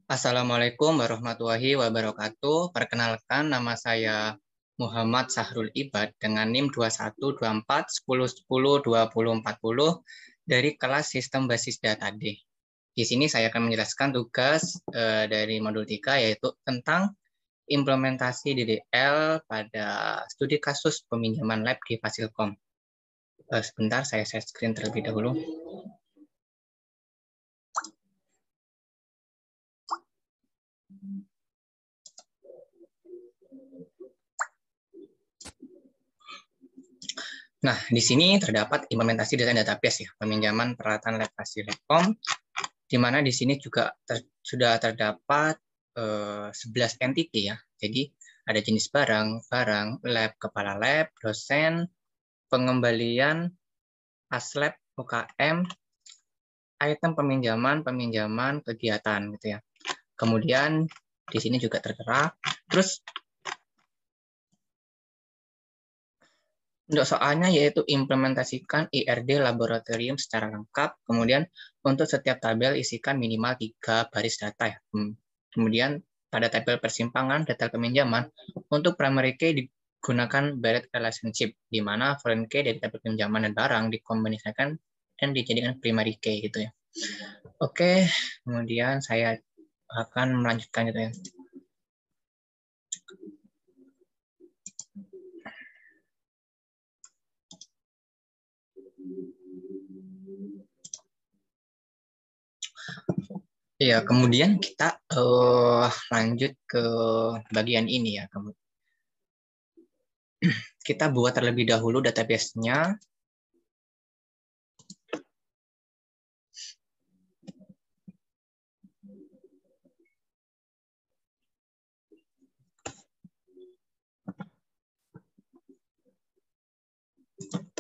Assalamualaikum warahmatullahi wabarakatuh. Perkenalkan, nama saya Muhammad Sahrul Ibad dengan NIM 212410102040 dari kelas Sistem Basis Data D. Di sini saya akan menjelaskan tugas dari modul 3 yaitu tentang implementasi DDL pada studi kasus peminjaman lab di Fasilkom. Sebentar, saya share screen terlebih dahulu. Nah, di sini terdapat implementasi desain database ya, peminjaman peralatan lab Fasilkom, di mana di sini juga sudah terdapat 11 entity ya. Jadi ada jenis barang, lab, kepala lab, dosen, pengembalian, aslab, UKM, item peminjaman, kegiatan gitu ya. Kemudian di sini juga tertera. Terus untuk soalnya yaitu implementasikan IRD laboratorium secara lengkap. Kemudian untuk setiap tabel isikan minimal 3 baris data ya. Kemudian pada tabel persimpangan data peminjaman untuk primary key digunakan Barrett relationship di mana foreign key dari tabel pinjaman dan barang dikombinasikan dan dijadikan primary key gitu ya. Oke, kemudian saya akan melanjutkan gitu ya. Ya, kemudian kita lanjut ke bagian ini ya. Kita buat terlebih dahulu database-nya.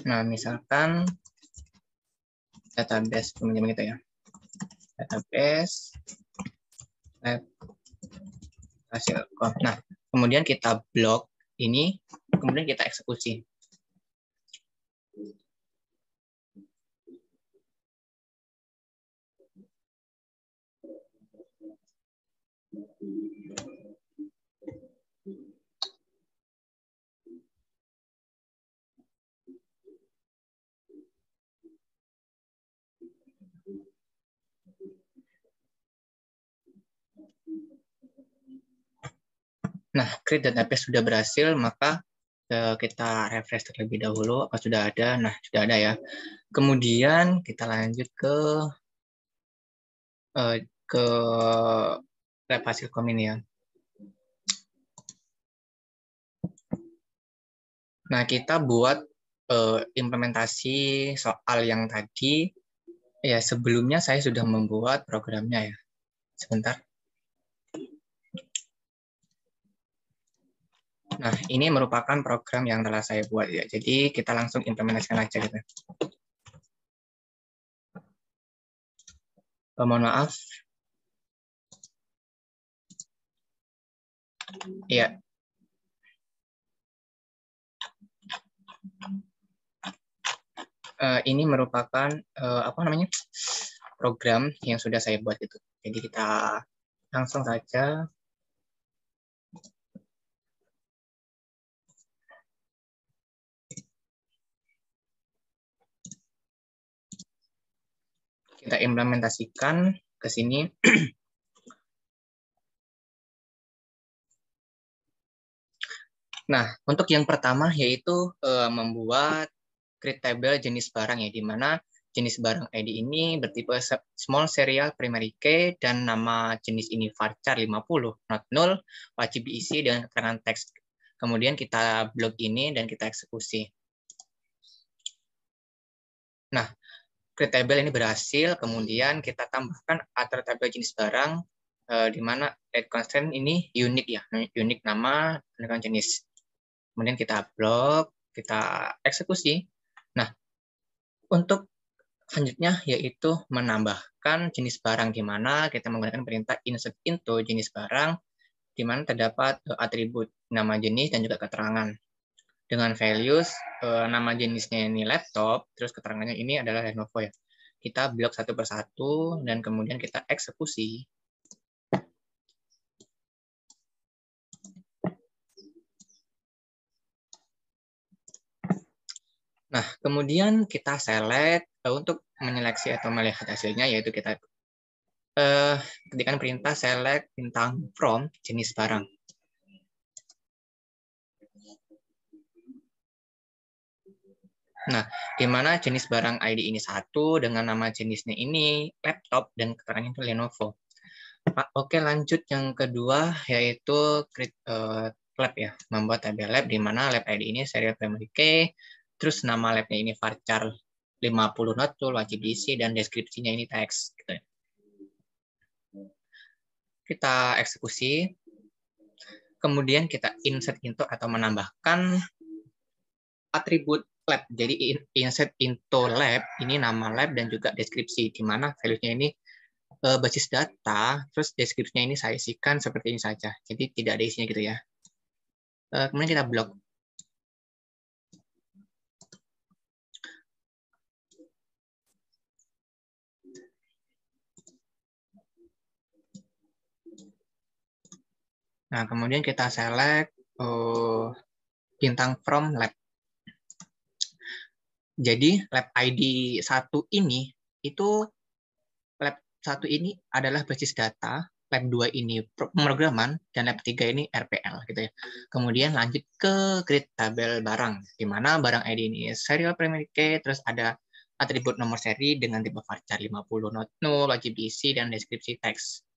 Nah, misalkan database peminjaman gitu ya. Database lab Fasilkom. Nah, kemudian kita blok ini, kemudian kita eksekusi. Nah, create database sudah berhasil, maka kita refresh terlebih dahulu apa sudah ada. Nah, sudah ada ya. Kemudian kita lanjut ke lab Fasilkom ini ya. Nah, kita buat implementasi soal yang tadi. Ya, sebelumnya saya sudah membuat programnya ya. Sebentar. Nah, ini merupakan program yang telah saya buat ya. Jadi kita langsung implementasikan aja gitu. Mohon maaf. Ya. Ini merupakan apa namanya? Program yang sudah saya buat itu. Jadi kita langsung saja kita implementasikan ke sini. Nah, untuk yang pertama yaitu membuat create table jenis barang ya, di mana jenis barang ID ini bertipe small serial primary key dan nama jenis ini varchar 50, not null, wajib diisi dengan keterangan teks. Kemudian kita blok ini dan kita eksekusi. Nah, create table ini berhasil, kemudian kita tambahkan attribut tabel jenis barang, di mana add constraint ini unik ya, unik nama dengan jenis. Kemudian kita blok, kita eksekusi. Nah, untuk selanjutnya yaitu menambahkan jenis barang, di mana kita menggunakan perintah insert into jenis barang, di mana terdapat atribut nama jenis dan juga keterangan. Dengan values, nama jenisnya ini laptop, terus keterangannya ini adalah Lenovo ya. Kita blok satu persatu dan kemudian kita eksekusi. Nah, kemudian kita select untuk menyeleksi atau melihat hasilnya, yaitu kita ketikkan perintah select bintang from jenis barang. Nah, di mana jenis barang ID ini satu dengan nama jenisnya ini laptop dan keterangan itu Lenovo. Oke, lanjut yang kedua yaitu create lab ya, membuat tabel lab di mana lab ID ini serial primary key, terus nama labnya ini varchar 50 not null, wajib diisi, dan deskripsinya ini teks. Gitu. Kita eksekusi, kemudian kita insert into atau menambahkan atribut lab. Jadi insert into lab ini nama lab dan juga deskripsi di mana value-nya ini basis data, terus deskripsinya ini saya isikan seperti ini saja. Jadi tidak ada isinya gitu ya. Kemudian kita blok. Nah, kemudian kita select bintang from lab. Jadi lab ID 1 ini itu lab 1 ini adalah basis data, lab 2 ini pemrograman, dan lab 3 ini RPL gitu ya. Kemudian lanjut ke create tabel barang, di mana barang ID ini serial primary key, terus ada atribut nomor seri dengan tipe varchar 50 not null, wajib diisi, dan deskripsi teks.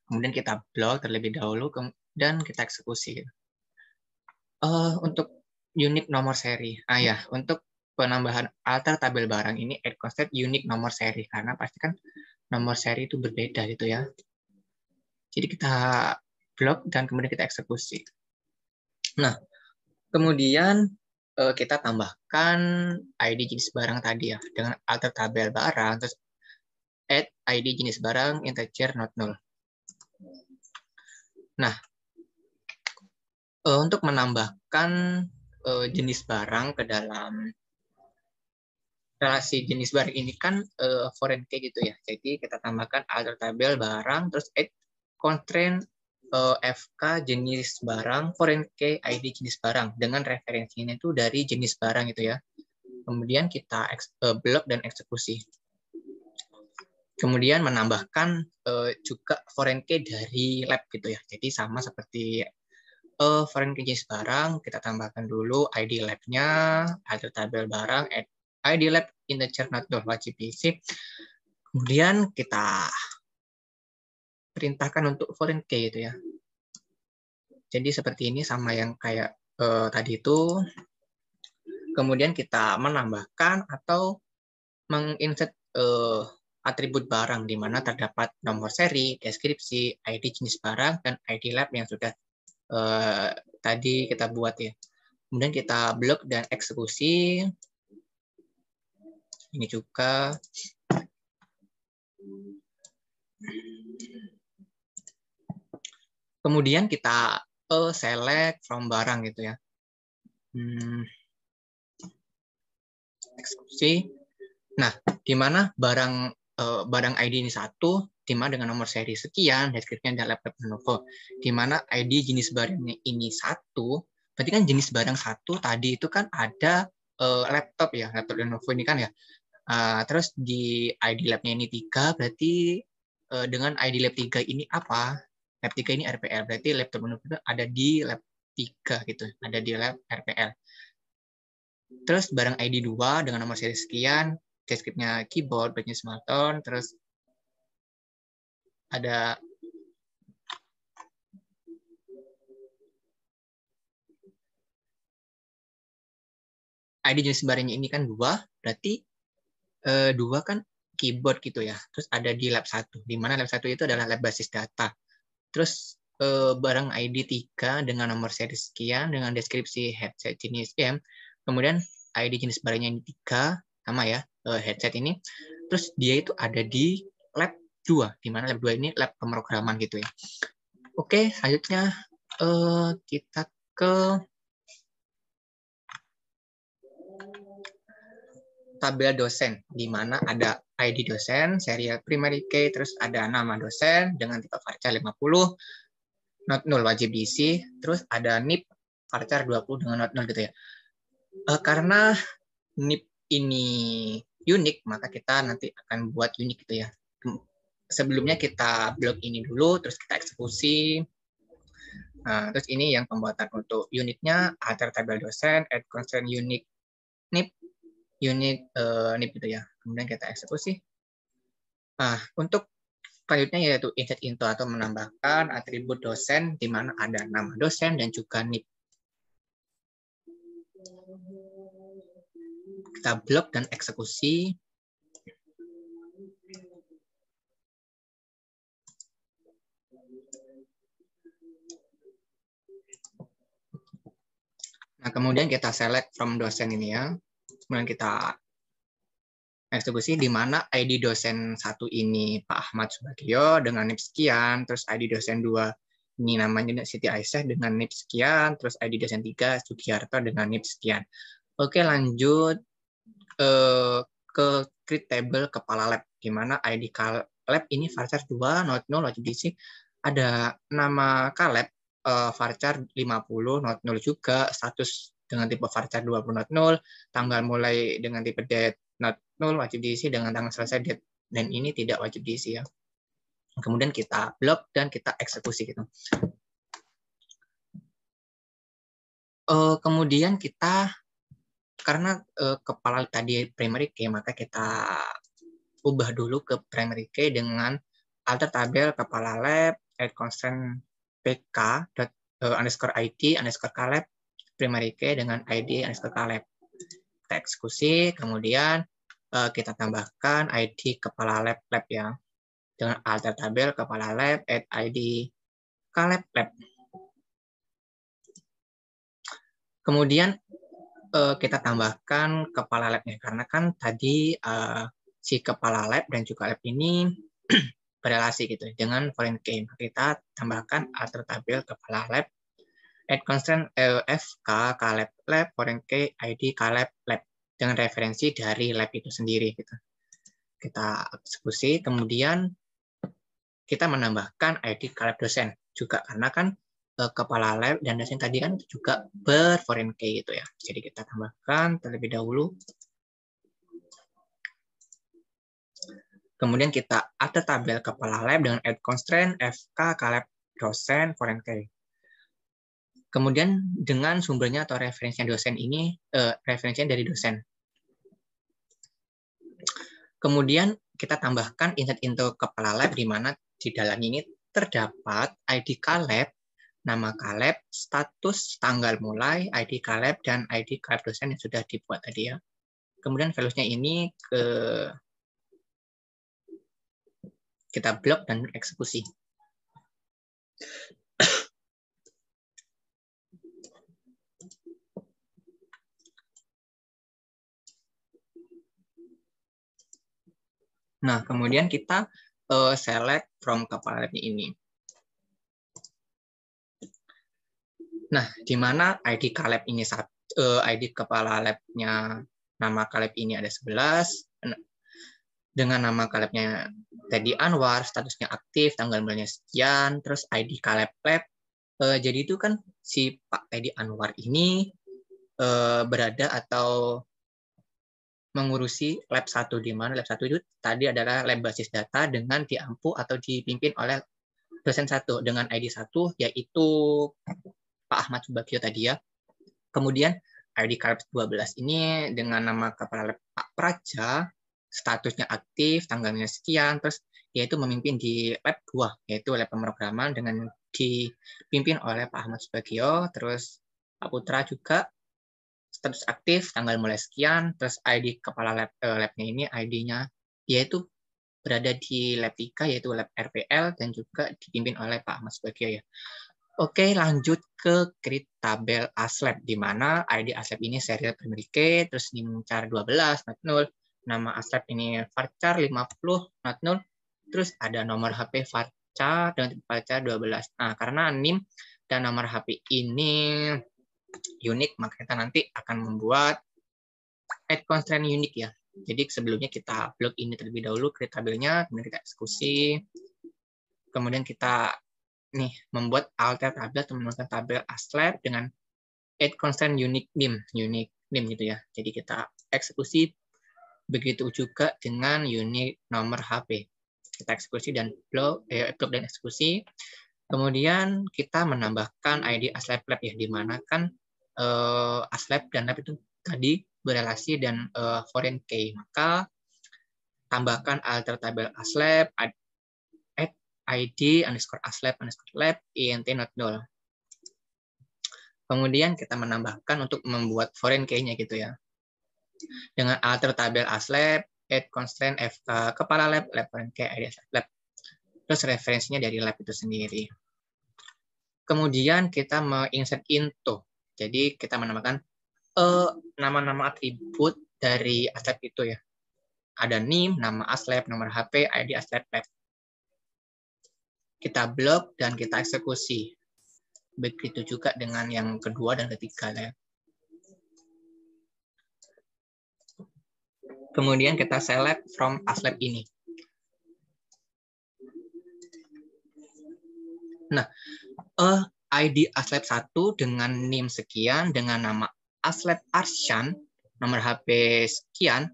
Kemudian kita blok terlebih dahulu dan kita eksekusi. Untuk unit nomor seri, ya untuk penambahan alter tabel barang ini add constant unit nomor seri karena pasti kan nomor seri itu berbeda gitu ya. Jadi kita blok dan kemudian kita eksekusi. Nah, kemudian kita tambahkan ID jenis barang tadi ya dengan alter tabel barang, terus add ID jenis barang integer not null. Nah, untuk menambahkan jenis barang ke dalam relasi jenis barang ini kan foreign key gitu ya. Jadi kita tambahkan alter tabel barang, terus add constraint FK jenis barang, foreign key ID jenis barang dengan referensinya itu dari jenis barang gitu ya. Kemudian kita blok dan eksekusi. Kemudian menambahkan juga foreign key dari lab gitu ya. Jadi sama seperti foreign key jenis barang, kita tambahkan dulu ID lab-nya, alter tabel barang, add ID lab integer not null, wajib diisi. Kemudian kita perintahkan untuk foreign key gitu ya. Jadi seperti ini sama yang kayak tadi itu. Kemudian kita menambahkan atau menginsert atribut barang di mana terdapat nomor seri, deskripsi, ID jenis barang, dan ID lab yang sudah tadi kita buat ya. Kemudian kita blok dan eksekusi. Ini juga. Kemudian kita select from barang gitu ya. Eksekusi. Nah, di mana barang ID ini satu, di mana dengan nomor seri sekian, deskripsinya adalah laptop Lenovo. Di mana ID jenis barangnya ini satu, berarti kan jenis barang satu tadi itu kan ada laptop ya, laptop Lenovo ini kan ya. Terus di ID lab-nya ini 3, berarti dengan ID lab 3 ini apa? Lab 3 ini RPL, berarti laptop Lenovo ada di lab 3 gitu, ada di lab RPL. Terus barang ID 2 dengan nomor seri sekian, deskripsinya keyboard, backnya smartphone, terus ada ID jenis barangnya ini kan 2, berarti 2 kan keyboard gitu ya. Terus ada di lab 1, di mana lab 1 itu adalah lab basis data. Terus barang ID 3 dengan nomor seri sekian, dengan deskripsi headset jenis game, kemudian ID jenis barangnya ini 3, sama ya, headset ini. Terus dia itu ada di lab 2, di mana lab 2 ini lab pemrograman gitu ya. Oke, selanjutnya kita ke tabel dosen, di mana ada ID dosen, serial primary key, terus ada nama dosen dengan tipe varchar 50, not null wajib diisi, terus ada NIP varchar 20 dengan not null gitu ya. Karena NIP ini unik, maka kita nanti akan buat unik gitu ya. Sebelumnya kita blok ini dulu, terus kita eksekusi. Nah, terus ini yang pembuatan untuk uniknya, alter tabel dosen, add constraint unique NIP, unique NIP gitu ya. Kemudian kita eksekusi. Nah, untuk selanjutnya yaitu insert into atau menambahkan atribut dosen di mana ada nama dosen dan juga NIP. Kita blok dan eksekusi. Nah, kemudian kita select from dosen ini ya. Kemudian kita eksekusi di mana ID dosen 1 ini Pak Ahmad Subagio dengan NIP sekian, terus ID dosen 2 ini namanya Siti Aisyah dengan NIP sekian, terus ID dosen 3 Sugiarto dengan NIP sekian. Oke, lanjut ke create table kepala lab, di mana ID lab ini varchar 2, not null, wajib diisi. Ada nama kalab varchar 50, not null juga, status dengan tipe varchar 20, not null, tanggal mulai dengan tipe date, not null, wajib diisi dengan tanggal selesai date, dan ini tidak wajib diisi ya. Kemudian kita blok dan kita eksekusi gitu. Kemudian kita, karena kepala tadi primary key, maka kita ubah dulu ke primary key dengan alter tabel kepala lab add constraint pk underscore id underscore kalab primary key dengan id underscore kalab. Kita eksekusi, kemudian kita tambahkan id kepala lab ya dengan alter tabel kepala lab add id kalab lab. Kemudian kita tambahkan kepala labnya karena kan tadi si kepala lab dan juga lab ini berelasi gitu dengan foreign key. Kita tambahkan alter tabel kepala lab add constraint fk kalab lab foreign key id kalab lab dengan referensi dari lab itu sendiri gitu. Kita eksekusi, kemudian kita menambahkan id kalab dosen juga karena kan kepala lab dan dosen tadi kan juga berforeign key gitu ya. Jadi kita tambahkan terlebih dahulu. Kemudian kita alter tabel kepala lab dengan add constraint fk kalab dosen foreign key. Kemudian dengan sumbernya atau referensinya dosen ini, referensinya dari dosen. Kemudian kita tambahkan insert into kepala lab di mana di dalam ini terdapat ID kalab, nama kalab, status, tanggal mulai, ID kalab, dan ID kalab dosen yang sudah dibuat tadi ya. Kemudian values-nya ini kita blok dan eksekusi. Nah, kemudian kita select from kepala lab ini. Nah, di mana ID kalab ini ID kepala labnya nama kalab ini ada 11 dengan nama kalabnya Teddy Anwar, statusnya aktif, tanggal mulainya sekian, terus ID kalab lab. Jadi itu kan si Pak Teddy Anwar ini berada atau mengurusi lab 1 di mana lab 1 itu tadi adalah lab basis data dengan diampu atau dipimpin oleh dosen 1 dengan ID 1 yaitu Pak Ahmad Subagio tadi ya. Kemudian ID kalab 12 ini dengan nama kepala lab Pak Praja, statusnya aktif, tanggalnya sekian, terus yaitu memimpin di lab 2 yaitu lab pemrograman dengan dipimpin oleh Pak Ahmad Subagio, terus Pak Putra juga status aktif, tanggal mulai sekian, terus ID kepala labnya ini ID-nya yaitu berada di lab 3 yaitu lab RPL dan juga dipimpin oleh Pak Ahmad Subagio ya. Oke, lanjut ke create tabel ASLab di mana ID ASLab ini serial primary key, terus dimcar 12 not null, nama ASLab ini varchar 50 not null, terus ada nomor HP varchar dengan varchar 12. Nah, karena NIM dan nomor HP ini unik, maka kita nanti akan membuat add constraint unik ya. Jadi sebelumnya kita blok ini terlebih dahulu, create tabelnya, kemudian kita eksekusi, kemudian kita nih membuat alter tabel atau menemukan tabel ASLab dengan add constraint unique NIM, unique NIM gitu ya. Jadi kita eksekusi, begitu juga dengan unit nomor HP. Kita eksekusi dan blok dan eksekusi. Kemudian kita menambahkan ID ASLab lab ya, di mana kan ASLab dan lab itu tadi berelasi dan foreign key. Maka tambahkan alter tabel ASLab add ID underscore ASLab underscore lab int not null. Kemudian kita menambahkan untuk membuat foreign key-nya gitu ya. Dengan alter tabel ASLab add constraint FK kepala lab foreign key ID ASLab lab. Terus referensinya dari lab itu sendiri. Kemudian kita menginsert into. Jadi kita menambahkan nama-nama atribut dari ASLab itu ya. Ada NIM, nama ASLab, nomor HP, ID ASLab lab. Kita blok dan kita eksekusi. Begitu juga dengan yang kedua dan ketiga ya. Kemudian kita select from ASLab ini. Nah, ID ASLab 1 dengan NIM sekian, dengan nama ASLab Arshan, nomor HP sekian,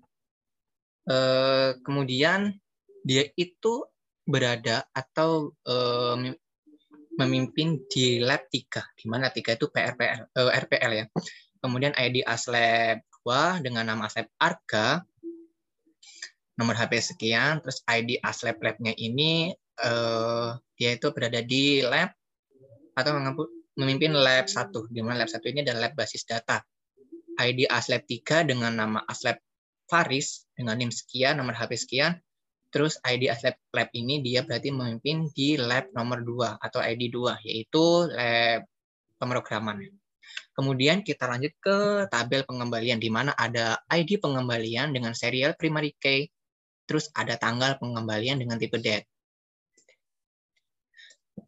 kemudian dia itu berada atau memimpin di lab 3, di mana 3 itu RPL ya. Kemudian ID ASLab 2 dengan nama ASLab Arga, nomor HP sekian, terus ID ASLab lab-nya ini dia itu berada di lab atau memimpin lab 1, di mana lab 1 ini adalah lab basis data. ID ASLab 3 dengan nama ASLab Faris dengan NIM sekian, nomor HP sekian, terus ID ASLab lab ini dia berarti memimpin di lab nomor 2 atau ID 2, yaitu lab pemrograman. Kemudian kita lanjut ke tabel pengembalian, di mana ada ID pengembalian dengan serial primary key, terus ada tanggal pengembalian dengan tipe date.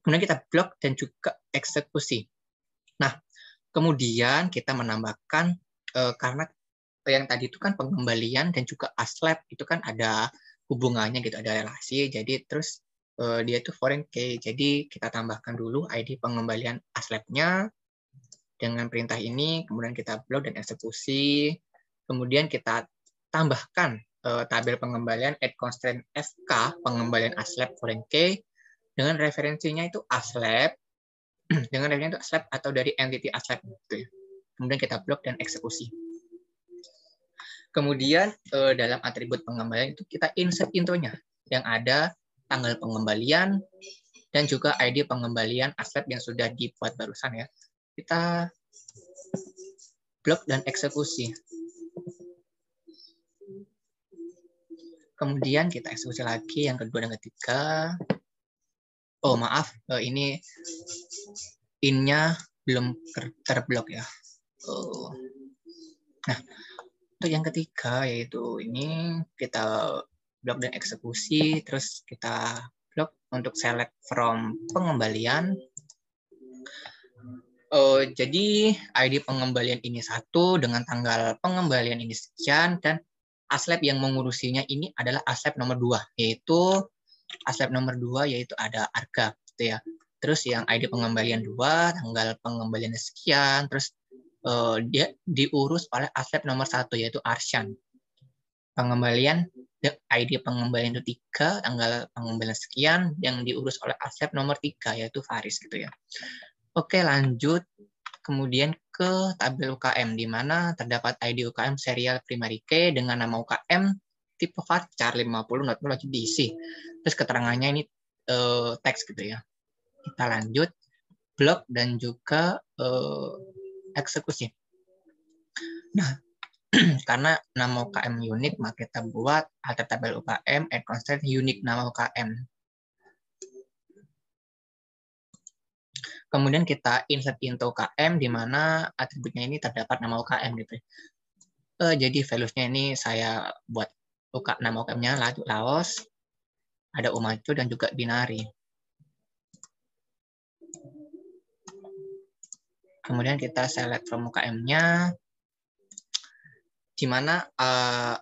Kemudian kita blok dan juga eksekusi. Nah, kemudian kita menambahkan, karena yang tadi itu kan pengembalian dan juga ASLab itu kan ada hubungannya gitu, ada relasi. Jadi terus dia itu foreign key. Jadi kita tambahkan dulu ID pengembalian ASLab-nya dengan perintah ini, kemudian kita blok dan eksekusi. Kemudian kita tambahkan tabel pengembalian add constraint FK pengembalian ASLab foreign key dengan referensinya itu ASLab, dengan referensinya itu ASLab atau dari entity ASLab gitu ya. Kemudian kita blok dan eksekusi. Kemudian dalam atribut pengembalian itu kita insert intonya yang ada tanggal pengembalian dan juga ID pengembalian ASLab yang sudah dibuat barusan ya. Kita blok dan eksekusi. Kemudian kita eksekusi lagi yang kedua dan ketiga. Oh maaf, ini in-nya belum terblok ya. Nah, untuk yang ketiga yaitu ini kita blok dan eksekusi, terus kita blok untuk select from pengembalian. Jadi ID pengembalian ini 1 dengan tanggal pengembalian ini sekian, dan ASLab yang mengurusinya ini adalah ASLab nomor 2, yaitu ASLab nomor 2 yaitu ada Arga gitu ya. Terus yang ID pengembalian 2, tanggal pengembalian sekian, terus dia diurus oleh ASLab nomor 1 yaitu Arshan. Pengembalian ID pengembalian itu 3, tanggal pengembalian sekian, yang diurus oleh ASLab nomor 3 yaitu Faris gitu ya. Oke, lanjut kemudian ke tabel UKM, di mana terdapat ID UKM serial primary key dengan nama UKM tipe varchar 50 not null wajib diisi. Terus keterangannya ini teks gitu ya. Kita lanjut blok dan juga eksekusi. Nah, karena nama UKM unik, maka kita buat alter tabel UKM add constraint unik nama UKM. Kemudian kita insert into UKM, di mana atributnya ini terdapat nama UKM gitu. Jadi values-nya ini saya buat nama UKM-nya Laos, ada Umaco dan juga binary. Kemudian kita select from UKM-nya, di mana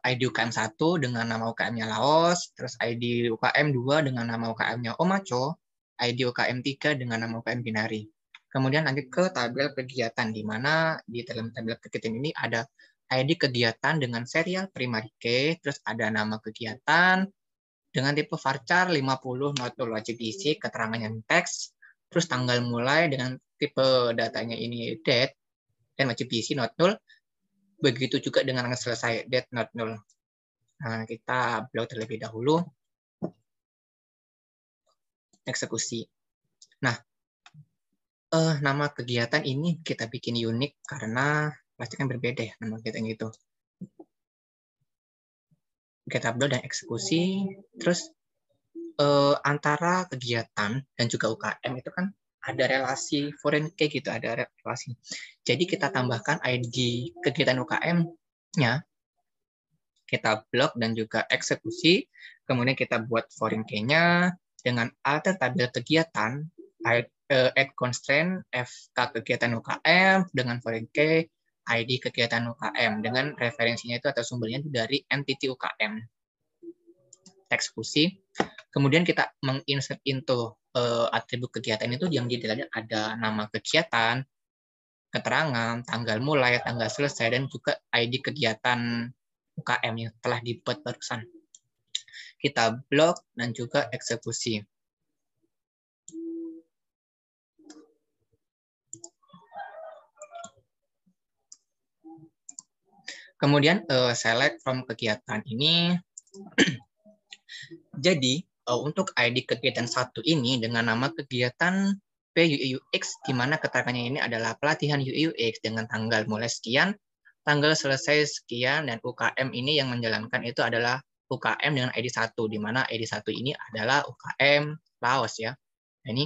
ID UKM 1 dengan nama UKM-nya Laos, terus ID UKM 2 dengan nama UKM-nya Umaco, ID UKM 3 dengan nama UKM binary. Kemudian lanjut ke tabel kegiatan, di mana di dalam tabel kegiatan ini ada ID kegiatan dengan serial primary key, terus ada nama kegiatan dengan tipe varchar 50 not null wajib diisi keterangannya teks, terus tanggal mulai dengan tipe datanya ini date dan wajib diisi not null. Begitu juga dengan yang selesai date not null. Nah, kita blok terlebih dahulu. Eksekusi. Nah, nama kegiatan ini kita bikin unik karena pasti kan berbeda ya nama kegiatan itu. Kita upload dan eksekusi, terus antara kegiatan dan juga UKM itu kan ada relasi foreign key gitu, ada relasi. Jadi kita tambahkan ID kegiatan UKM-nya, kita blok dan juga eksekusi, kemudian kita buat foreign key-nya dengan alter tabel kegiatan, add constraint FK kegiatan UKM dengan foreign key ID kegiatan UKM dengan referensinya itu atau sumbernya itu dari entity UKM. Eksekusi. Kemudian kita menginsert into atribut kegiatan itu yang di dalamnya ada nama kegiatan, keterangan, tanggal mulai, tanggal selesai, dan juga ID kegiatan UKM yang telah dibuat barusan. Kita blok dan juga eksekusi. Kemudian select from kegiatan ini. Jadi untuk ID kegiatan satu ini dengan nama kegiatan PUIUX, di mana keterangannya ini adalah pelatihan UX dengan tanggal mulai sekian, tanggal selesai sekian, dan UKM ini yang menjalankan itu adalah UKM dengan ID 1, di mana ID 1 ini adalah UKM Laos ya. Nah, ini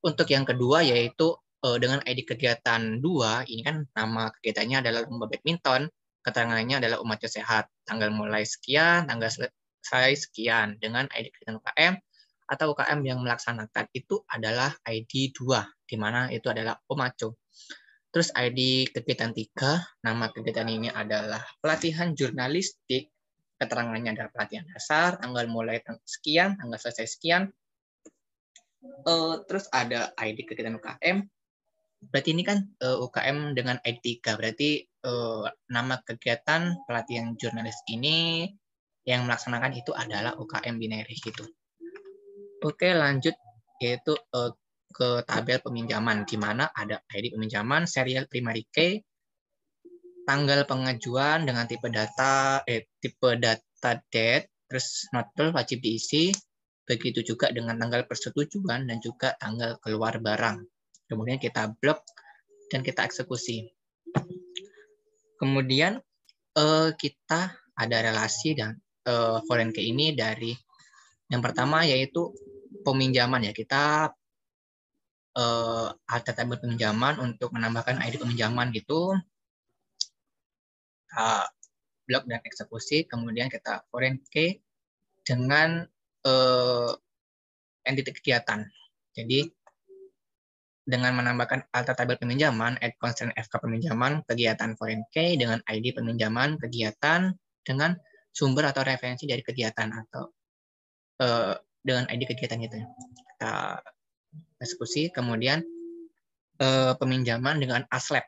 untuk yang kedua yaitu dengan ID kegiatan 2, ini kan nama kegiatannya adalah lomba badminton, keterangannya adalah umatnya sehat, tanggal mulai sekian, tanggal selesai sekian, dengan ID kegiatan UKM atau UKM yang melaksanakan itu adalah ID 2, di mana itu adalah Omaco. Terus ID kegiatan 3, nama kegiatan ini adalah pelatihan jurnalistik, keterangannya adalah pelatihan dasar, tanggal mulai sekian, tanggal selesai sekian. Terus ada ID kegiatan UKM, berarti ini kan UKM dengan ID 3, berarti nama kegiatan pelatihan jurnalis ini yang melaksanakan itu adalah UKM binary gitu. Oke, lanjut yaitu ke tabel peminjaman, di mana ada ID peminjaman, serial primary key, tanggal pengajuan dengan tipe data date, terus not null wajib diisi, begitu juga dengan tanggal persetujuan dan juga tanggal keluar barang. Kemudian kita blok dan kita eksekusi. Kemudian kita ada relasi dan foreign key ini dari yang pertama yaitu peminjaman ya. Kita ada tabel peminjaman untuk menambahkan ID peminjaman gitu. Blok dan eksekusi, kemudian kita foreign key dengan entity kegiatan. Jadi dengan menambahkan alter tabel peminjaman, add constraint FK peminjaman, kegiatan foreign key dengan ID peminjaman, kegiatan dengan sumber atau referensi dari kegiatan atau dengan ID kegiatan itu. Kita eksekusi, kemudian peminjaman dengan ASLAB.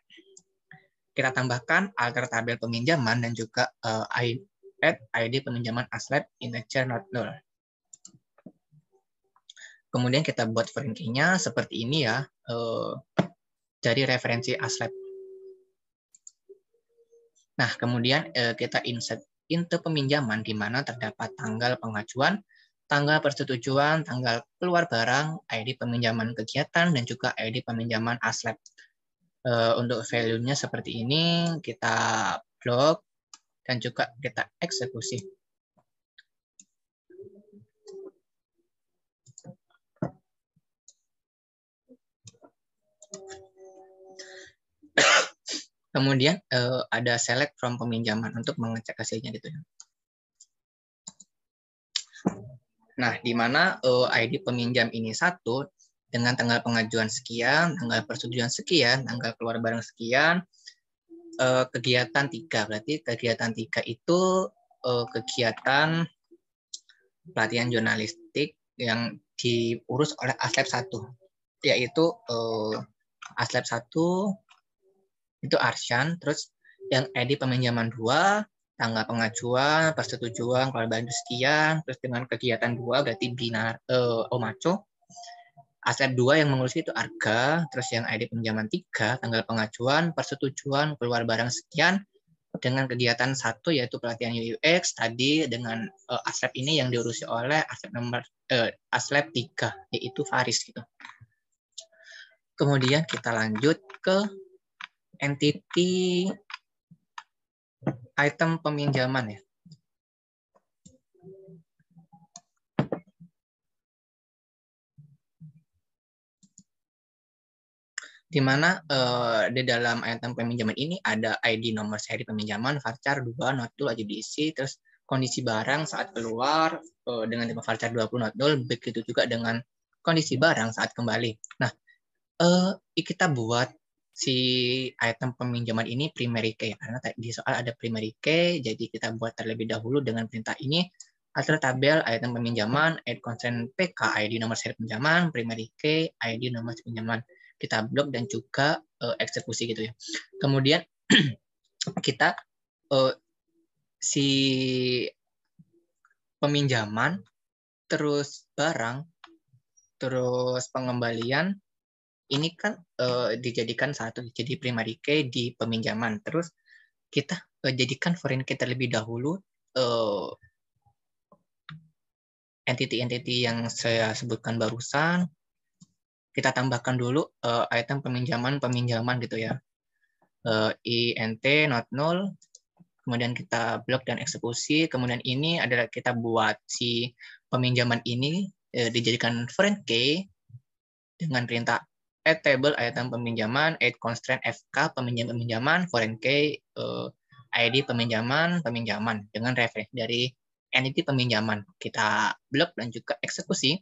Kita tambahkan alter tabel peminjaman dan juga add ID peminjaman ASLAB integer not null. Kemudian kita buat foreign key-nya seperti ini ya, dari referensi ASLAB. Nah, kemudian kita insert into peminjaman di mana terdapat tanggal pengajuan, tanggal persetujuan, tanggal keluar barang, ID peminjaman kegiatan, dan juga ID peminjaman ASLAB. Untuk value-nya seperti ini, kita blok dan juga kita eksekusi. Kemudian ada select from peminjaman untuk mengecek hasilnya gitu. Nah, di mana ID peminjam ini 1 dengan tanggal pengajuan sekian, tanggal persetujuan sekian, tanggal keluar barang sekian, kegiatan 3. Berarti kegiatan 3 itu kegiatan pelatihan jurnalistik yang diurus oleh ASLAB 1, yaitu ASLAB 1 itu Arsyan, terus Yang ID peminjaman 2, tanggal pengajuan, persetujuan, kalau bahan sekian, terus dengan kegiatan 2 berarti binar Omaco. Aslep 2 yang mengurus itu Arga, terus yang ID pinjaman 3, tanggal pengajuan, persetujuan, keluar barang sekian, dengan kegiatan 1 yaitu pelatihan UX, tadi dengan Aslep ini yang diurusi oleh Aslep 3, yaitu Faris gitu. Kemudian kita lanjut ke entity item peminjaman ya. Di mana di dalam item peminjaman ini ada ID nomor seri peminjaman, varchar 2, nodul wajib diisi, terus kondisi barang saat keluar dengan tipe varchar 20 nodul, begitu juga dengan kondisi barang saat kembali. Nah, kita buat si item peminjaman ini primary key, karena di soal ada primary key, jadi kita buat terlebih dahulu dengan perintah ini, alter tabel item peminjaman, add constraint PK, ID nomor seri pinjaman, primary key, ID nomor seri pinjaman. Kita blok dan juga eksekusi gitu ya. Kemudian kita si peminjaman, terus barang, terus pengembalian, ini kan dijadikan satu, jadi primary key di peminjaman. Terus kita jadikan foreign key terlebih dahulu entity-entity yang saya sebutkan barusan. Kita tambahkan dulu item peminjaman gitu ya. INT not null, kemudian kita blok dan eksekusi. Kemudian ini adalah kita buat si peminjaman ini dijadikan foreign key dengan perintah add table item peminjaman, add constraint FK peminjaman, foreign key ID peminjaman dengan referensi dari entity peminjaman. Kita blok dan juga eksekusi.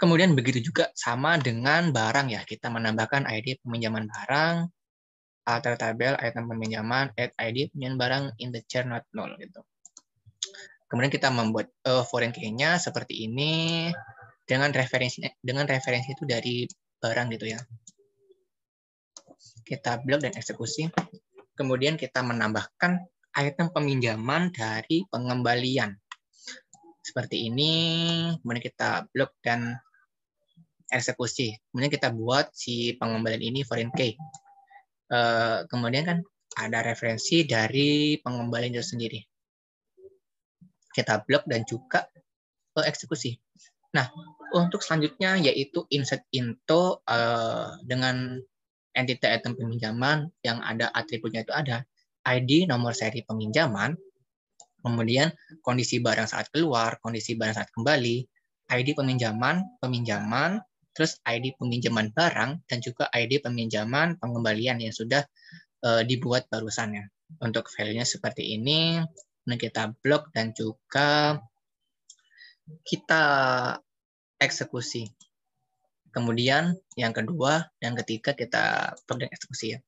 Kemudian begitu juga sama dengan barang ya, kita menambahkan ID peminjaman barang, alter tabel item peminjaman, add ID peminjaman barang integer not null gitu. Kemudian kita membuat foreign key-nya seperti ini dengan referensi itu dari barang gitu ya. Kita blok dan eksekusi. Kemudian kita menambahkan item peminjaman dari pengembalian. Seperti ini, kemudian kita blok dan eksekusi. Kemudian kita buat si pengembalian ini foreign key. Kemudian kan ada referensi dari pengembalian itu sendiri. Kita blok dan juga eksekusi. Nah, untuk selanjutnya yaitu insert into dengan entity item peminjaman yang ada atributnya itu ada ID nomor seri peminjaman, kemudian kondisi barang saat keluar, kondisi barang saat kembali, ID peminjaman, terus ID peminjaman barang, dan juga ID peminjaman pengembalian yang sudah dibuat barusannya. Untuk value-nya seperti ini, kita blok dan juga kita eksekusi. Kemudian yang kedua dan ketiga kita blok dan eksekusi ya.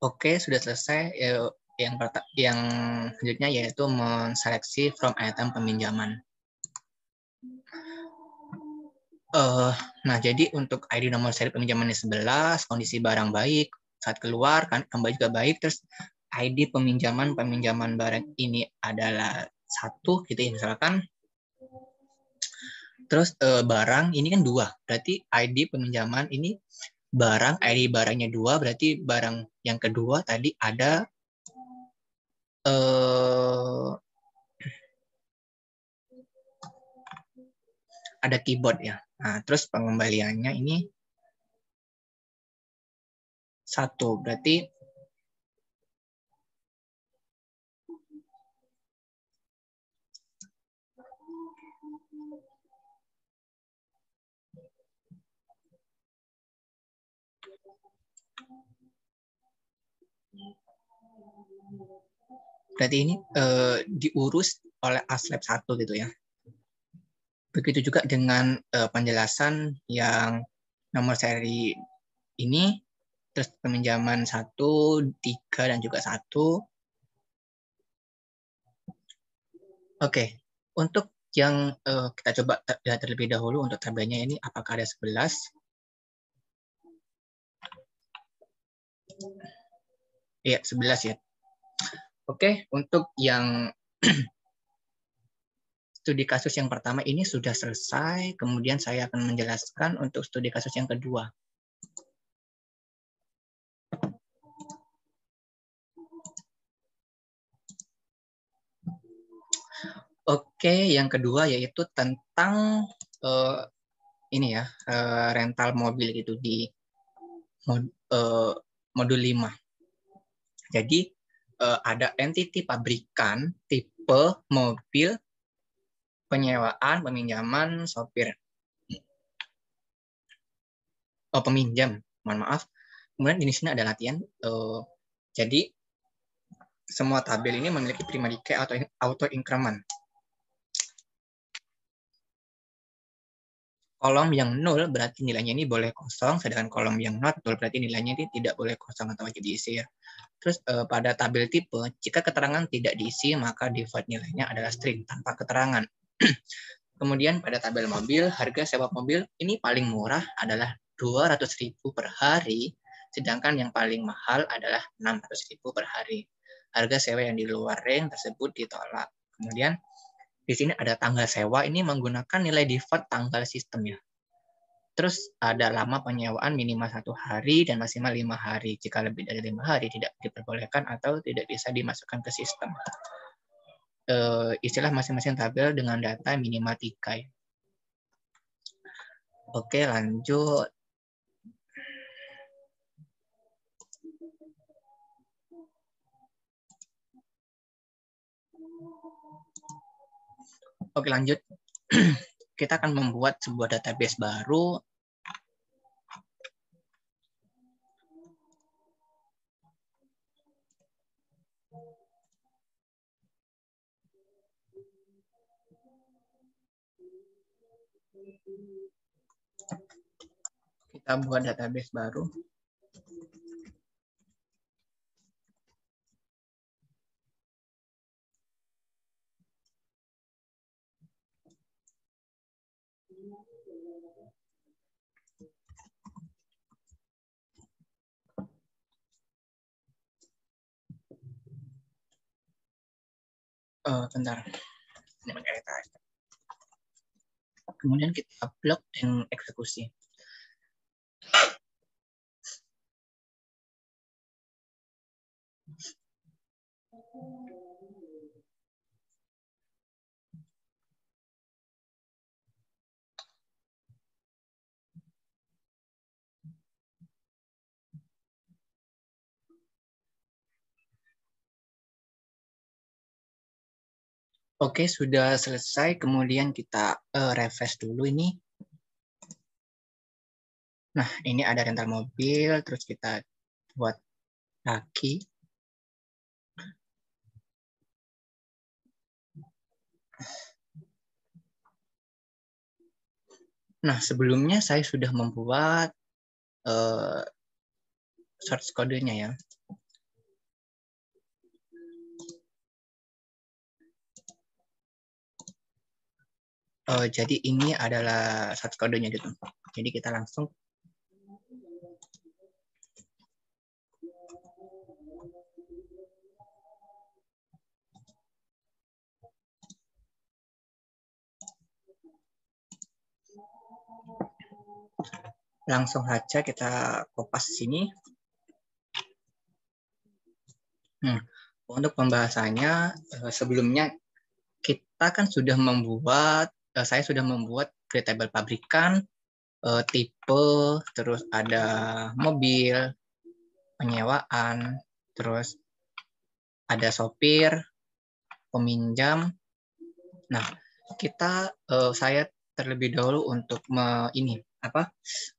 Oke, sudah selesai. Yang selanjutnya yaitu menseleksi from item peminjaman. Nah, jadi untuk ID nomor seri peminjamannya 11, kondisi barang baik, saat keluar kan kembali juga baik, terus ID peminjaman barang ini adalah 1 gitu ya misalkan. Terus barang ini kan 2, berarti ID peminjaman ini barang, ID barangnya 2, berarti barang yang kedua tadi ada keyboard ya. Nah, terus pengembaliannya ini 1, berarti ini diurus oleh Aslep 1 gitu ya. Begitu juga dengan penjelasan yang nomor seri ini, terus peminjaman 1, 3, dan juga 1. Oke, untuk Yang kita coba lihat terlebih dahulu untuk tabelnya ini, apakah ada 11. Iya, 11 ya. Oke, untuk yang studi kasus yang pertama ini sudah selesai, kemudian saya akan menjelaskan untuk studi kasus yang kedua. Oke, yang kedua yaitu tentang ini ya, rental mobil gitu di modul 5. Jadi ada entity pabrikan, tipe mobil, penyewaan, peminjaman, sopir. Oh, peminjam, mohon maaf. Kemudian di sini ada latihan. Jadi semua tabel ini memiliki primary key atau auto increment. Kolom yang 0 berarti nilainya ini boleh kosong, sedangkan kolom yang not berarti nilainya ini tidak boleh kosong atau wajib diisi ya. Terus pada tabel tipe, jika keterangan tidak diisi, maka default nilainya adalah string tanpa keterangan. Kemudian pada tabel mobil, harga sewa mobil ini paling murah adalah 200.000 per hari, sedangkan yang paling mahal adalah 600.000 per hari. Harga sewa yang di luar range tersebut ditolak. Kemudian di sini ada tanggal sewa, ini menggunakan nilai default tanggal sistem ya. Terus ada lama penyewaan minimal 1 hari dan maksimal 5 hari. Jika lebih dari 5 hari tidak diperbolehkan atau tidak bisa dimasukkan ke sistem. Istilah masing-masing tabel dengan data minimal 3. Oke, lanjut. Oke, lanjut. Kita akan membuat sebuah database baru. Kita buat database baru. Bentar. Kemudian kita upload dan eksekusi. Oke, sudah selesai. Kemudian kita refresh dulu ini. Nah, ini ada rental mobil. Terus kita buat lagi. Nah, sebelumnya saya sudah membuat source kodenya ya. Jadi ini adalah source kodenya gitu. Jadi kita langsung saja kita kopas sini. Untuk pembahasannya sebelumnya kita kan sudah membuat, saya sudah membuat create table pabrikan, tipe, terus ada mobil, penyewaan, terus ada sopir, peminjam. Nah, saya terlebih dahulu untuk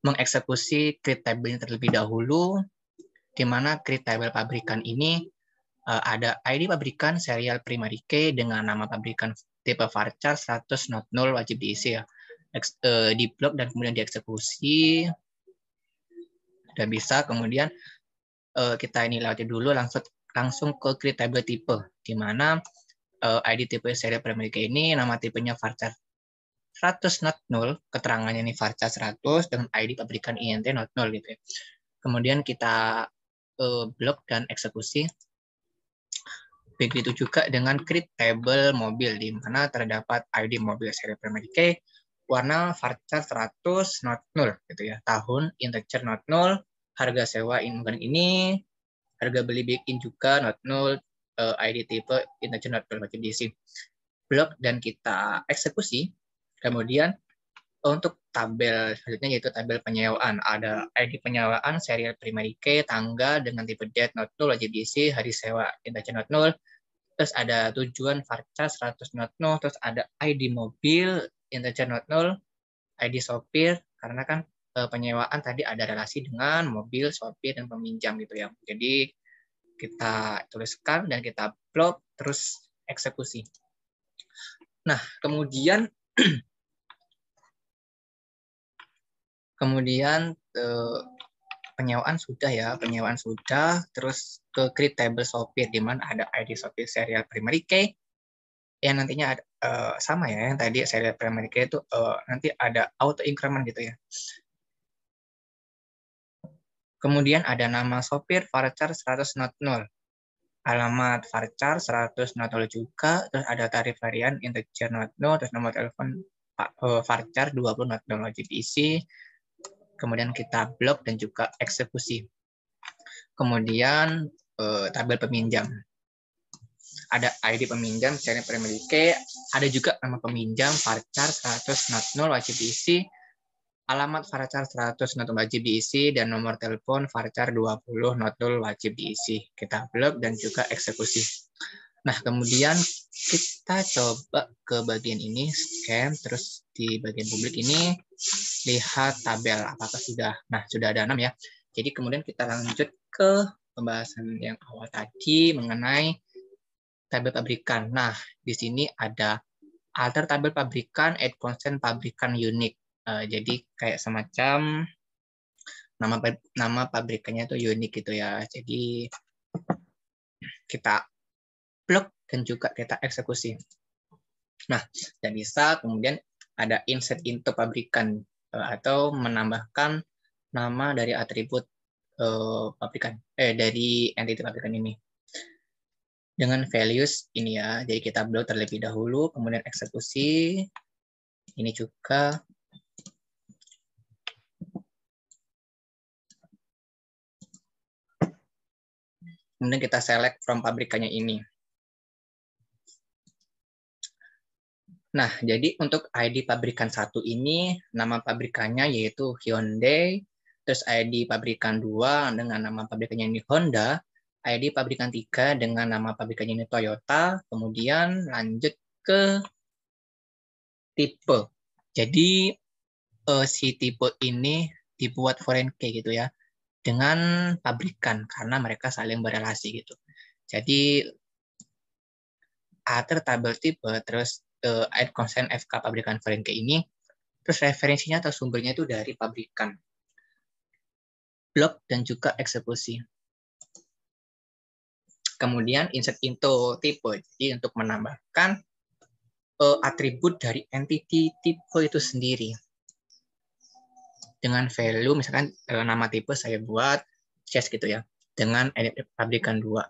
mengeksekusi create table terlebih dahulu, di mana create table pabrikan ini ada ID pabrikan, serial primary key dengan nama pabrikan tipe varchar 100 not 0 wajib diisi ya. Di blok dan kemudian dieksekusi. Udah bisa, kemudian kita ini lewati dulu langsung ke create table tipe, di mana ID tipe serial primary key ini nama tipenya varchar 100 not null, keterangannya ini varchar 100 dengan ID pabrikan INT not null gitu ya. Kemudian kita blok dan eksekusi. Begitu juga dengan create table mobil di mana terdapat ID mobil serial primary key warna varchar 100 not null gitu ya. Tahun integer not null, harga sewa ini, harga beli bikin juga not null, ID tipe integer not null wajib diisi. Blok dan kita eksekusi. Kemudian untuk tabel selanjutnya yaitu tabel penyewaan. Ada ID penyewaan, serial primary key, tanggal dengan tipe date not null wajib diisi, hari sewa integer not null. Terus ada tujuan varchar 100 not null, terus ada ID mobil integer not null, ID sopir karena kan penyewaan tadi ada relasi dengan mobil, sopir dan peminjam gitu ya. Jadi kita tuliskan dan kita upload terus eksekusi. Nah, kemudian penyewaan sudah, terus ke create table sopir di mana ada ID sopir serial primary key yang nantinya ada, sama ya yang tadi serial primary key itu nanti ada auto increment gitu ya. Kemudian ada nama sopir varchar 100 not null. Alamat varchar 100 not null juga, terus ada tarif harian integer not null, terus nomor telepon varchar 20 not null wajib diisi. Kemudian kita blok dan juga eksekusi. Kemudian tabel peminjam. Ada ID peminjam, serial primary key, ada juga nama peminjam, varchar 100 not null wajib diisi, alamat varchar 100 not null wajib diisi, dan nomor telepon varchar 20 not null wajib diisi. Kita blok dan juga eksekusi. Nah, kemudian kita coba ke bagian ini, scan, terus di bagian publik ini, lihat tabel, apakah sudah. Nah, sudah ada 6 ya. Jadi kemudian kita lanjut ke pembahasan yang awal tadi mengenai tabel pabrikan. Nah, di sini ada alter tabel pabrikan, add constant pabrikan unique. Jadi kayak semacam nama pabrikannya itu unik gitu ya. Jadi kita blok dan juga kita eksekusi. Nah, dan bisa kemudian ada insert into pabrikan atau menambahkan nama dari atribut pabrikan dari entity pabrikan ini. Dengan values ini ya, jadi kita blok terlebih dahulu, kemudian eksekusi, ini juga. Kemudian kita select from pabrikannya ini. Nah, jadi untuk ID pabrikan 1 ini, nama pabrikannya yaitu Hyundai, terus ID pabrikan 2 dengan nama pabrikannya ini Honda, ID pabrikan 3 dengan nama pabrikannya ini Toyota, kemudian lanjut ke tipe. Jadi si tipe ini dibuat foreign key gitu ya, dengan pabrikan karena mereka saling berelasi gitu. Jadi alter tabel tipe terus add constant FK pabrikan foreign key ini, terus referensinya atau sumbernya itu dari pabrikan. Blok dan juga eksekusi. Kemudian insert into tipe. Jadi untuk menambahkan atribut dari entity tipe itu sendiri. Dengan value, misalkan nama tipe saya buat chess gitu ya. Dengan edit pabrikan 2.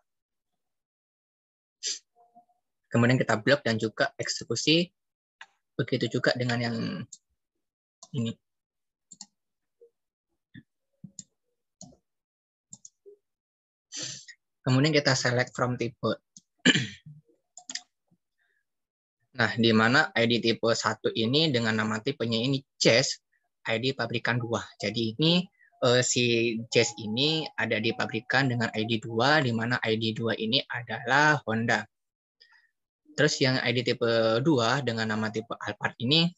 Kemudian kita blok dan juga eksekusi. Begitu juga dengan yang ini. Kemudian kita select from tipe. Nah, di mana ID tipe 1 ini dengan nama tipenya ini Jazz, ID pabrikan 2. Jadi ini si Jazz ini ada di pabrikan dengan ID 2, di mana ID 2 ini adalah Honda. Terus yang ID tipe 2 dengan nama tipe Alphard ini,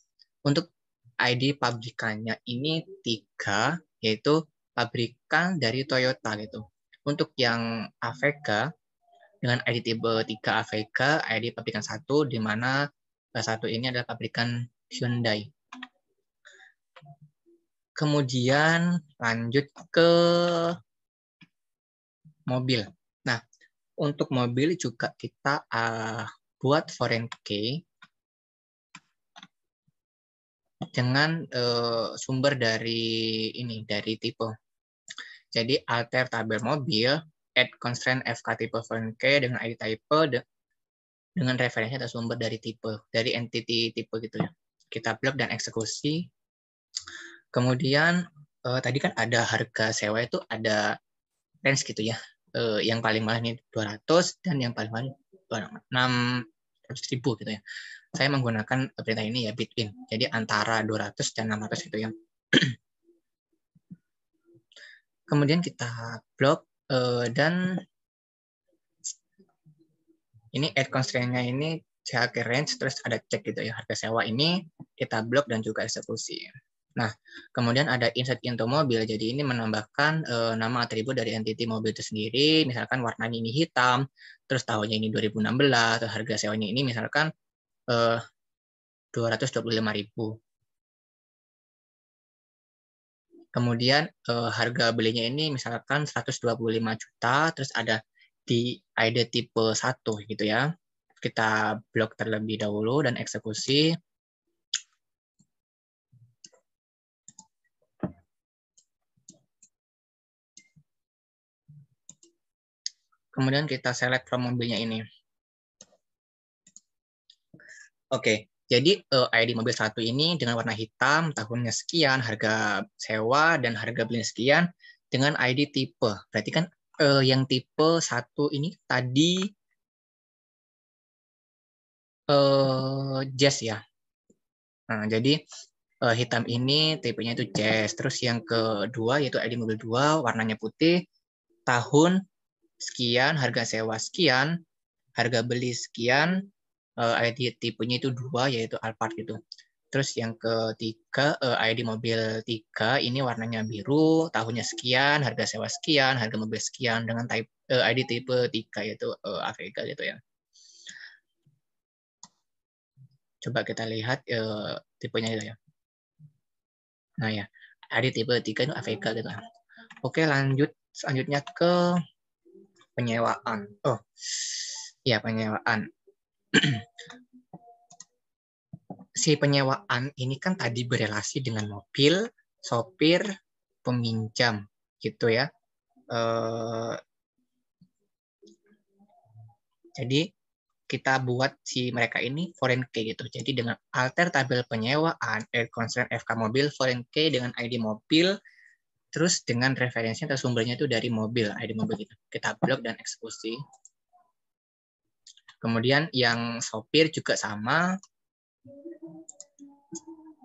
untuk ID pabrikannya ini 3, yaitu pabrikan dari Toyota gitu. Untuk yang AVK dengan ID tipe 3 AVK, ID pabrikan 1, di mana satu ini adalah pabrikan Hyundai. Kemudian lanjut ke mobil. Nah, untuk mobil juga kita buat foreign key dengan sumber dari tipe. Jadi alter tabel mobil, add constraint FK tipe foreign key dengan ID type dengan referensi atau sumber dari tipe, dari entity tipe gitu ya. Kita blok dan eksekusi. Kemudian tadi kan ada harga sewa itu ada range gitu ya. Yang paling mahal ini 200 dan yang paling mahal 600.000 gitu ya. Saya menggunakan perintah ini ya between. Jadi antara 200 dan 600 gitu ya. Kemudian kita blok dan ini add constraint-nya ini CHK range terus ada cek gitu ya. Harga sewa ini kita blok dan juga eksekusi. Nah, kemudian ada insert into mobil. Jadi ini menambahkan nama atribut dari entity mobil itu sendiri. Misalkan warnanya ini hitam, terus tahunnya ini 2016, atau harga sewanya ini misalkan 225.000. Kemudian harga belinya ini misalkan 125 juta, terus ada di ID tipe 1 gitu ya. Kita blok terlebih dahulu dan eksekusi. Kemudian kita select from mobilnya ini. Oke, jadi ID mobil 1 ini dengan warna hitam, tahunnya sekian, harga sewa, dan harga belinya sekian, dengan ID tipe. Berarti kan yang tipe 1 ini tadi Jazz ya. Nah, jadi hitam ini tipenya itu Jazz. Terus yang kedua yaitu ID mobil 2, warnanya putih, tahun sekian, harga sewa sekian, harga beli sekian, ID tipenya itu 2 yaitu Alphard gitu. Terus yang ketiga ID mobil 3 ini warnanya biru, tahunnya sekian, harga sewa sekian, harga mobil sekian dengan type ID tipe 3 yaitu Avega gitu ya. Coba kita lihat tipenya itu ya. Nah ya, ID tipe 3 itu Avega gitu. Oke, lanjut selanjutnya ke penyewaan. Oh, ya penyewaan. Si penyewaan ini kan tadi berelasi dengan mobil, sopir, peminjam, gitu ya. Jadi kita buat si mereka ini foreign key gitu. Jadi dengan alter tabel penyewaan, add constraint FK mobil, foreign key dengan ID mobil, terus dengan referensi atau sumbernya itu dari mobil, ID mobil gitu. Kita blok dan eksekusi. Kemudian yang sopir juga sama,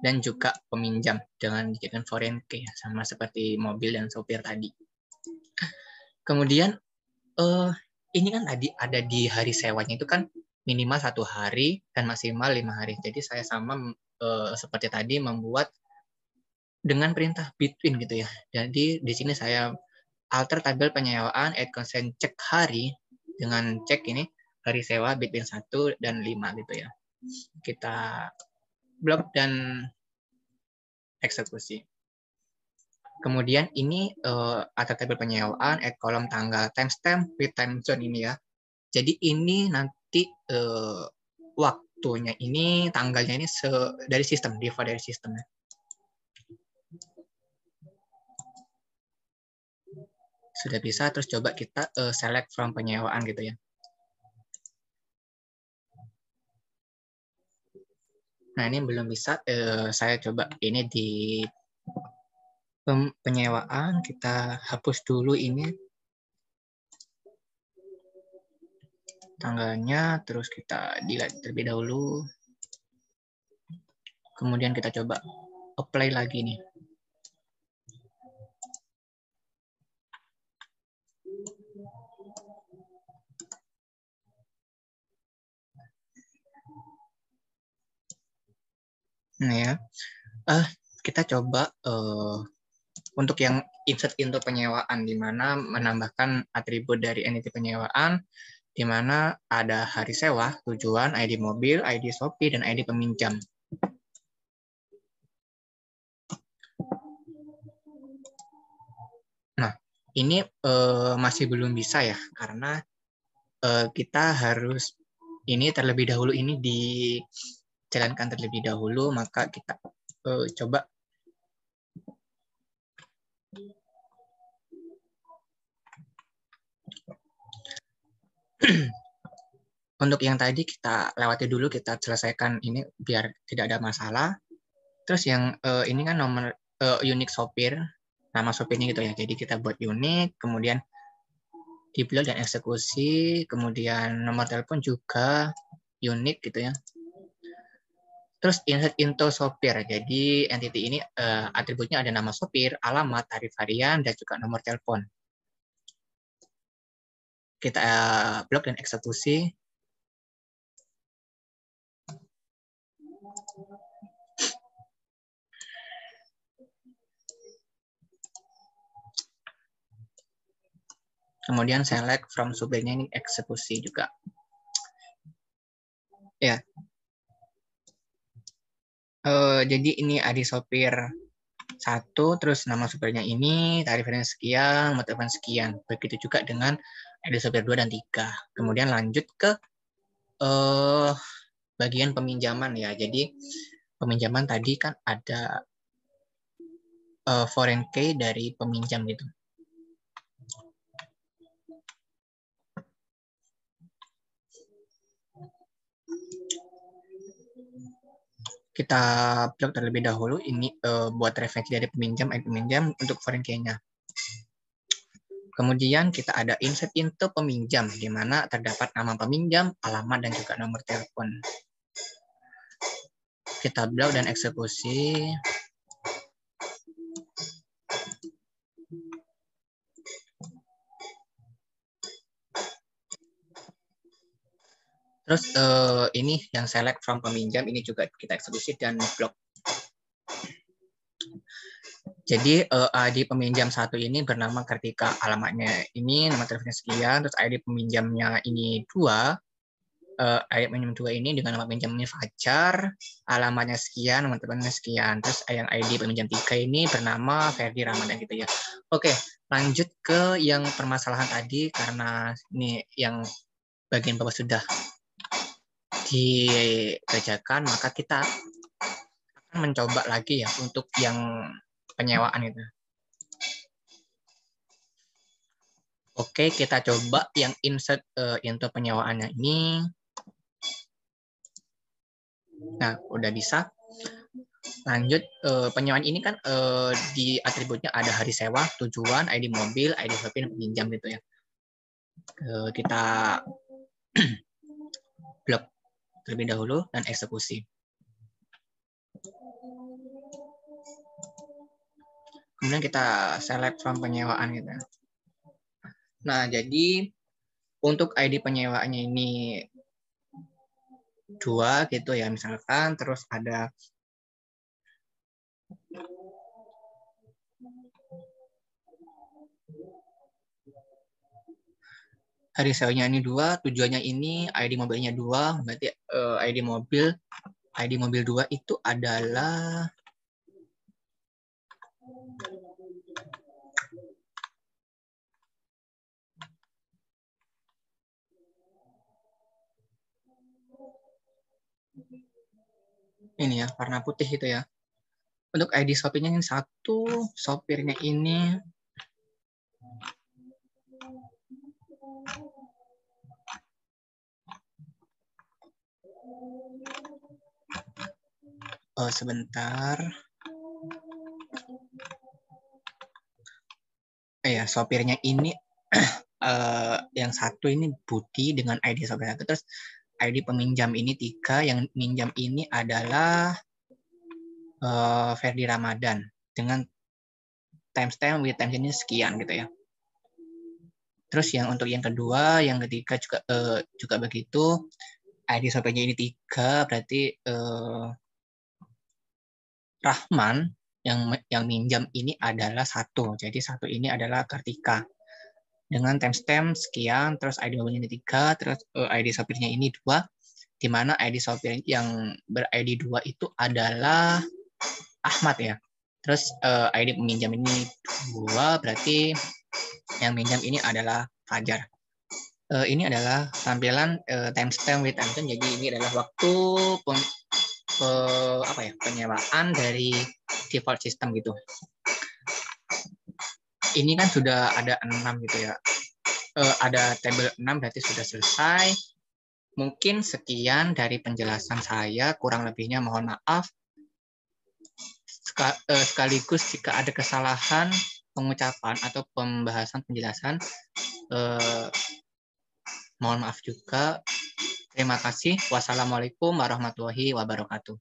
dan juga peminjam dengan dijadikan foreign key sama seperti mobil dan sopir tadi. Kemudian ini kan tadi ada di hari sewanya itu kan minimal 1 hari dan maksimal 5 hari. Jadi saya sama seperti tadi membuat dengan perintah between gitu ya. Jadi di sini saya alter tabel penyewaan add constraint cek hari dengan cek ini hari sewa between 1 dan 5 gitu ya. Kita blok dan eksekusi. Kemudian ini alter tabel penyewaan add kolom tanggal timestamp with time zone ini ya. Jadi ini nanti waktunya ini tanggalnya ini dari sistem, diva dari sistemnya. Sudah bisa, terus coba kita select from penyewaan gitu ya. Nah ini belum bisa, saya coba ini di penyewaan, kita hapus dulu ini tanggalnya, terus kita delete terlebih dahulu. Kemudian kita coba apply lagi nih. Nah ya, kita coba untuk yang insert into penyewaan, di mana menambahkan atribut dari entity penyewaan, di mana ada hari sewa, tujuan, ID mobil, ID Shopee, dan ID peminjam. Nah, ini masih belum bisa ya, karena kita harus ini terlebih dahulu ini dijalankan terlebih dahulu, maka kita coba untuk yang tadi kita lewati dulu, kita selesaikan ini biar tidak ada masalah. Terus yang ini kan nomor unik sopir, nama sopirnya gitu ya. Jadi kita buat unik, kemudian dipilih dan eksekusi, kemudian nomor telepon juga unik gitu ya. Terus insert into sopir. Jadi entity ini atributnya ada nama sopir, alamat, tarif harian, dan juga nomor telepon. Kita blok dan eksekusi. Kemudian select from sopirnya ini eksekusi juga. Ya. Jadi ini ID sopir 1, terus nama sopirnya ini, tarifnya sekian, nomor telepon sekian. Begitu juga dengan ID sopir 2 dan 3. Kemudian lanjut ke bagian peminjaman ya. Jadi peminjaman tadi kan ada foreign key dari peminjam gitu. Kita blok terlebih dahulu ini buat referensi dari peminjam, untuk foreign key-nya. Kemudian kita ada insert into peminjam, di mana terdapat nama peminjam, alamat, dan juga nomor telepon. Kita blok dan eksekusi. Terus ini yang select from peminjam, ini juga kita eksekusi dan blok. Jadi ID peminjam 1 ini bernama Kartika, alamatnya ini, nomor teleponnya sekian, terus ID peminjamnya ini 2, ID peminjam 2 ini dengan nama peminjamnya Fajar, alamatnya sekian, nomor teleponnya sekian, terus yang ID peminjam 3 ini bernama Ferdi Ramadan gitu ya. Oke, lanjut ke yang permasalahan tadi, karena ini yang bagian bawah sudah dikerjakan, maka kita akan mencoba lagi ya untuk yang penyewaan itu. Oke, kita coba yang insert into penyewaannya ini. Nah, udah bisa. Lanjut, penyewaan ini kan di atributnya ada hari sewa, tujuan, ID mobil, ID sopir, peminjam gitu ya. Kita blok terlebih dahulu dan eksekusi. Kemudian kita select from penyewaan gitu. Nah, jadi untuk ID penyewaannya ini 2 gitu ya misalkan, terus ada hari sewanya ini 2, tujuannya ini, ID mobilnya 2, berarti ID mobil 2 itu adalah ini ya, warna putih itu ya. Untuk ID sopirnya yang 1, sopirnya ini sebentar. Ya, sopirnya ini yang 1 ini Budi dengan ID sopir 1, terus ID peminjam ini 3, yang minjam ini adalah Ferdi Ramadan dengan timestamp with timestamp-nya sekian gitu ya. Terus yang untuk yang kedua, yang ketiga juga begitu. ID sopirnya ini 3, berarti Rahman yang minjam ini adalah 1. Jadi 1 ini adalah Kartika. Dengan timestamp sekian, terus ID mobilnya ini 3, terus ID sopirnya ini 2, di mana ID sopir yang ber-ID 2 itu adalah Ahmad ya. Terus ID peminjam ini 2, berarti yang minjam ini adalah Fajar. Ini adalah tampilan timestamp with time. Jadi ini adalah waktu penyewaan dari default system gitu. Ini kan sudah ada 6 gitu ya. Ada tabel 6 berarti sudah selesai. Mungkin sekian dari penjelasan saya, kurang lebihnya mohon maaf. Sekaligus jika ada kesalahan pengucapan atau pembahasan penjelasan, mohon maaf juga. Terima kasih. Wassalamualaikum warahmatullahi wabarakatuh.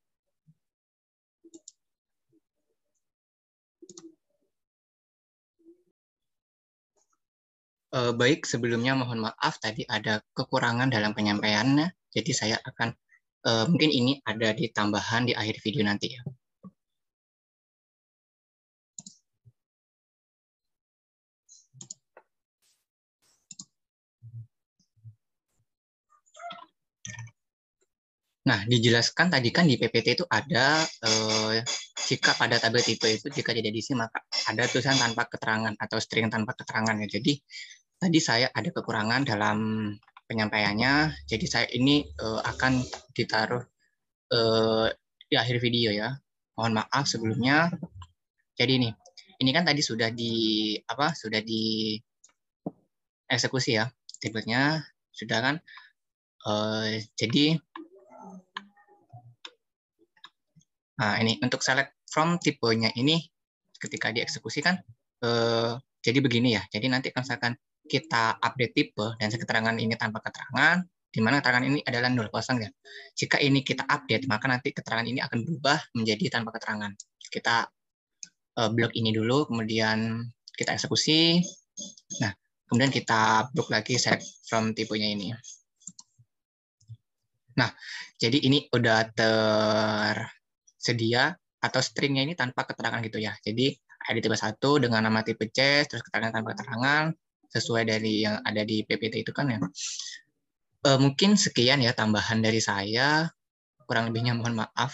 Baik, sebelumnya mohon maaf tadi ada kekurangan dalam penyampaiannya. Jadi saya akan mungkin ini ada di tambahan di akhir video nanti ya. Nah, dijelaskan tadi kan di PPT itu ada jika pada tabel tipe itu jika tidak diisi maka ada tulisan tanpa keterangan atau string tanpa keterangan ya. Jadi tadi saya ada kekurangan dalam penyampaiannya. Jadi saya ini akan ditaruh di akhir video ya. Mohon maaf sebelumnya. Jadi ini kan tadi sudah di eksekusi ya. Tabelnya sudah kan. Jadi nah, ini untuk select from tipenya ini ketika dieksekusi kan jadi begini ya. Jadi nanti kalau misalkan kita update tipe dan keterangan ini tanpa keterangan, di mana keterangan ini adalah 0 kosong ya. Jika ini kita update, maka nanti keterangan ini akan berubah menjadi tanpa keterangan. Kita blok ini dulu, kemudian kita eksekusi. Nah, kemudian kita blok lagi select from tipenya ini. Nah, jadi ini udah tersedia atau stringnya ini tanpa keterangan gitu ya. Jadi ID tipe 1 dengan nama tipe C, terus keterangan tanpa keterangan, sesuai dari yang ada di PPT itu kan ya. Mungkin sekian ya tambahan dari saya, kurang lebihnya mohon maaf.